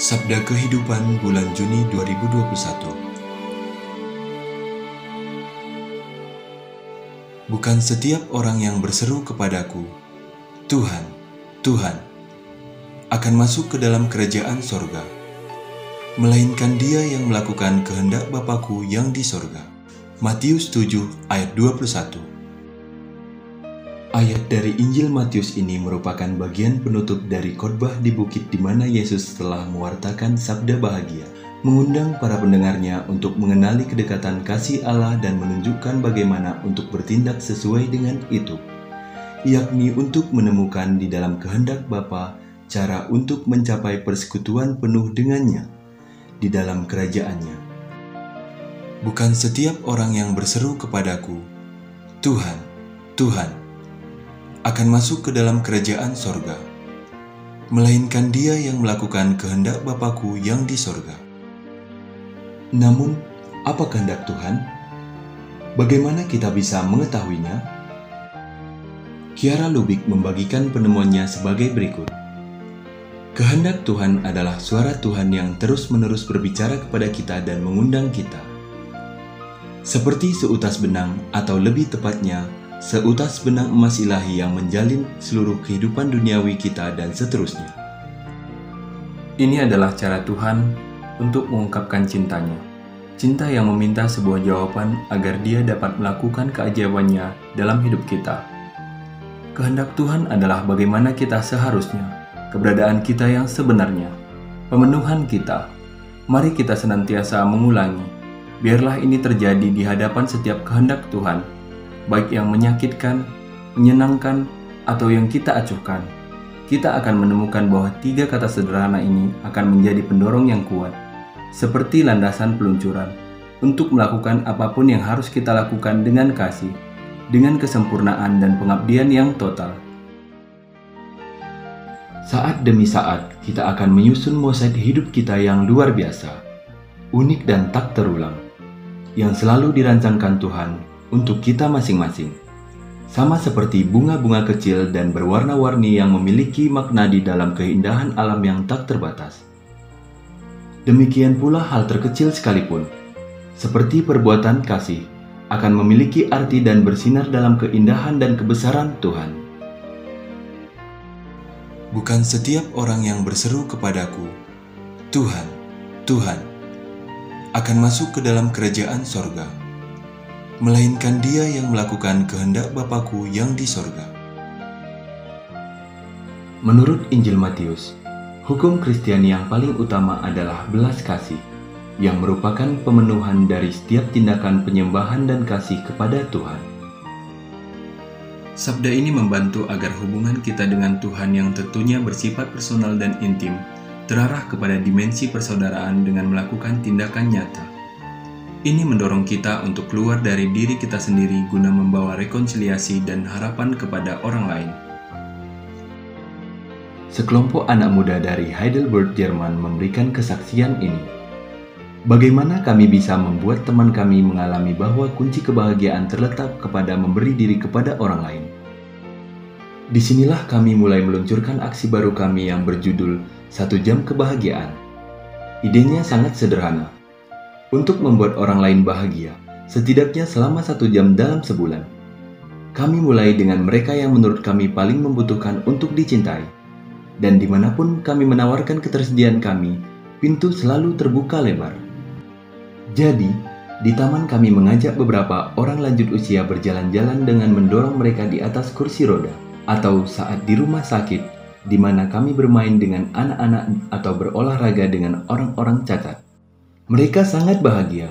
Sabda Kehidupan bulan Juni 2021. Bukan setiap orang yang berseru kepadaku, Tuhan, Tuhan, akan masuk ke dalam kerajaan sorga, melainkan dia yang melakukan kehendak Bapa-Ku yang di sorga. Matius 7 ayat 21. Ayat dari Injil Matius ini merupakan bagian penutup dari khotbah di bukit di mana Yesus telah mewartakan sabda bahagia, mengundang para pendengarnya untuk mengenali kedekatan kasih Allah dan menunjukkan bagaimana untuk bertindak sesuai dengan itu, yakni untuk menemukan di dalam kehendak Bapa cara untuk mencapai persekutuan penuh dengannya di dalam kerajaannya. Bukan setiap orang yang berseru kepadaku, Tuhan, Tuhan, akan masuk ke dalam kerajaan sorga, melainkan dia yang melakukan kehendak Bapa-Ku yang di sorga. Namun, apa kehendak Tuhan? Bagaimana kita bisa mengetahuinya? Kiara Lubik membagikan penemuannya sebagai berikut. Kehendak Tuhan adalah suara Tuhan yang terus-menerus berbicara kepada kita dan mengundang kita. Seperti seutas benang, atau lebih tepatnya, seutas benang emas ilahi yang menjalin seluruh kehidupan duniawi kita dan seterusnya. Ini adalah cara Tuhan untuk mengungkapkan cintanya. Cinta yang meminta sebuah jawaban agar dia dapat melakukan keajaibannya dalam hidup kita. Kehendak Tuhan adalah bagaimana kita seharusnya, keberadaan kita yang sebenarnya, pemenuhan kita. Mari kita senantiasa mengulangi, biarlah ini terjadi di hadapan setiap kehendak Tuhan, baik yang menyakitkan, menyenangkan, atau yang kita acuhkan. Kita akan menemukan bahwa 3 kata sederhana ini akan menjadi pendorong yang kuat, seperti landasan peluncuran, untuk melakukan apapun yang harus kita lakukan dengan kasih, dengan kesempurnaan dan pengabdian yang total. Saat demi saat, kita akan menyusun mosaik hidup kita yang luar biasa, unik dan tak terulang, yang selalu dirancangkan Tuhan untuk kita masing-masing, sama seperti bunga-bunga kecil dan berwarna-warni yang memiliki makna di dalam keindahan alam yang tak terbatas. Demikian pula hal terkecil sekalipun, seperti perbuatan kasih, akan memiliki arti dan bersinar dalam keindahan dan kebesaran Tuhan. Bukan setiap orang yang berseru kepadaku, Tuhan, Tuhan, akan masuk ke dalam kerajaan sorga, melainkan dia yang melakukan kehendak Bapa-Ku yang di sorga. Menurut Injil Matius, hukum Kristiani yang paling utama adalah belas kasih, yang merupakan pemenuhan dari setiap tindakan penyembahan dan kasih kepada Tuhan. Sabda ini membantu agar hubungan kita dengan Tuhan yang tentunya bersifat personal dan intim, terarah kepada dimensi persaudaraan dengan melakukan tindakan nyata. Ini mendorong kita untuk keluar dari diri kita sendiri guna membawa rekonsiliasi dan harapan kepada orang lain. Sekelompok anak muda dari Heidelberg, Jerman memberikan kesaksian ini. Bagaimana kami bisa membuat teman kami mengalami bahwa kunci kebahagiaan terletak kepada memberi diri kepada orang lain. Disinilah kami mulai meluncurkan aksi baru kami yang berjudul 1 Jam Kebahagiaan. Idenya sangat sederhana. Untuk membuat orang lain bahagia, setidaknya selama 1 jam dalam sebulan. Kami mulai dengan mereka yang menurut kami paling membutuhkan untuk dicintai. Dan dimanapun kami menawarkan ketersediaan kami, pintu selalu terbuka lebar. Jadi, di taman kami mengajak beberapa orang lanjut usia berjalan-jalan dengan mendorong mereka di atas kursi roda. Atau saat di rumah sakit, di mana kami bermain dengan anak-anak atau berolahraga dengan orang-orang cacat. Mereka sangat bahagia,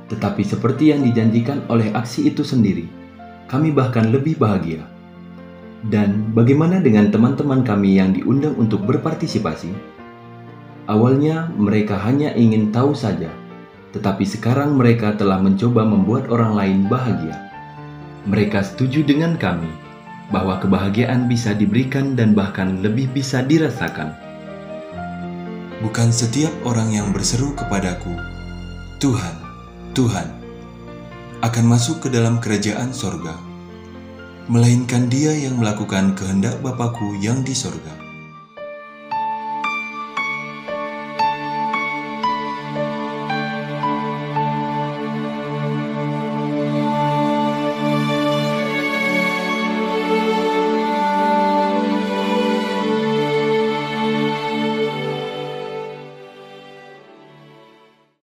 tetapi seperti yang dijanjikan oleh aksi itu sendiri, kami bahkan lebih bahagia. Dan bagaimana dengan teman-teman kami yang diundang untuk berpartisipasi? Awalnya mereka hanya ingin tahu saja, tetapi sekarang mereka telah mencoba membuat orang lain bahagia. Mereka setuju dengan kami, bahwa kebahagiaan bisa diberikan dan bahkan lebih bisa dirasakan. Bukan setiap orang yang berseru kepadaku, Tuhan, Tuhan, akan masuk ke dalam kerajaan sorga, melainkan dia yang melakukan kehendak Bapa-Ku yang di sorga.